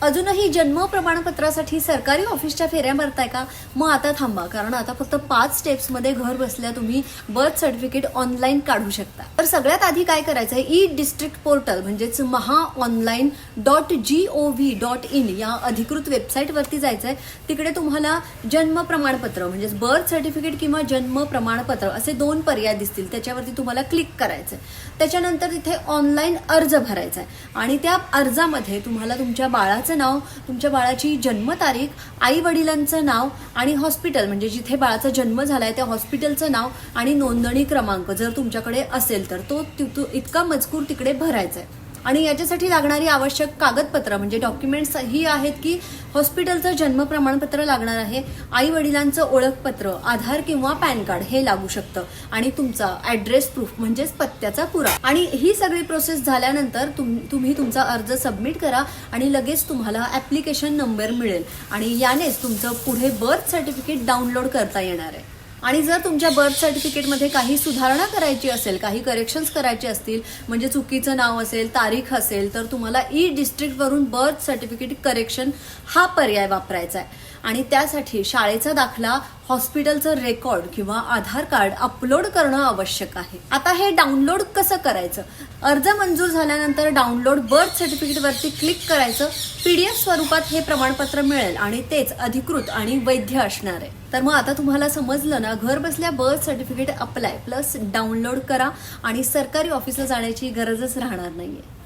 अजूनही जन्म प्रमाणपत्रासाठी सरकारी ऑफिसच्या फेऱ्या मारताय का? मग आता थांबा, कारण आता फक्त 5 स्टेप्समध्ये घर बसल्या तुम्ही बर्थ सर्टिफिकेट ऑनलाईन काढू शकता. तर सगळ्यात आधी काय करायचं आहे, ई डिस्ट्रिक्ट पोर्टल म्हणजेच mahaonline.gov.in या अधिकृत वेबसाईटवरती जायचं आहे. तिकडे तुम्हाला जन्म प्रमाणपत्र म्हणजेच बर्थ सर्टिफिकेट किंवा जन्म प्रमाणपत्र असे 2 पर्याय दिसतील. त्याच्यावरती तुम्हाला क्लिक करायचं आहे. त्याच्यानंतर तिथे ऑनलाईन अर्ज भरायचा आहे आणि त्या अर्जामध्ये तुम्हाला तुमच्या बाळाचं नाव, तुमच्या बाळाची जन्मतारीख, आई वडिलांचं नाव आणि हॉस्पिटल म्हणजे जिथे बाळाचा जन्म झालाय त्या हॉस्पिटलचं नाव आणि नोंदणी क्रमांक जर तुमच्याकडे असेल तर तो इतका मजकूर तिकडे भरायचा आहे. आणि याच्यासाठी लागणारी आवश्यक कागदपत्र म्हणजे डॉक्युमेंट्स ही आहेत की हॉस्पिटलचं जन्म प्रमाणपत्र लागणार आहे, आई वडिलांचं ओळखपत्र, आधार किंवा पॅन कार्ड हे लागू शकतं आणि तुमचा ऍड्रेस प्रूफ म्हणजेच पत्त्याचा पुरावा. आणि ही सगळी प्रोसेस झाल्यानंतर तुम्ही तुमचा अर्ज सबमिट करा आणि लगेच तुम्हाला ऍप्लिकेशन नंबर मिळेल आणि यानेच तुमचं पुढे बर्थ सर्टिफिकेट डाउनलोड करता येणार आहे. आणि जर तुमच्या बर्थ सर्टिफिकेटमध्ये काही सुधारणा करायची असेल, काही करेक्शन्स करायचे असतील म्हणजे चुकीचं नाव असेल, तारीख असेल, तर तुम्हाला ई डिस्ट्रिक्टवरून बर्थ सर्टिफिकेट करेक्शन हा पर्याय वापरायचा आहे. आणि त्यासाठी शाळेचा दाखला, हॉस्पिटलचं रेकॉर्ड किंवा आधार कार्ड अपलोड करणं आवश्यक आहे. आता हे डाउनलोड कसं करायचं? अर्ज मंजूर झाल्यानंतर डाउनलोड बर्थ सर्टिफिकेटवरती क्लिक करायचं. PDF स्वरूपात हे प्रमाणपत्र मिळेल आणि तेच अधिकृत आणि वैध असणार आहे. तर मग आता तुम्हाला समजलं ना, घर बसल्या birth certificate apply plus download करा आणि सरकारी ऑफिसला जाण्याची गरजच राहणार नाहीये.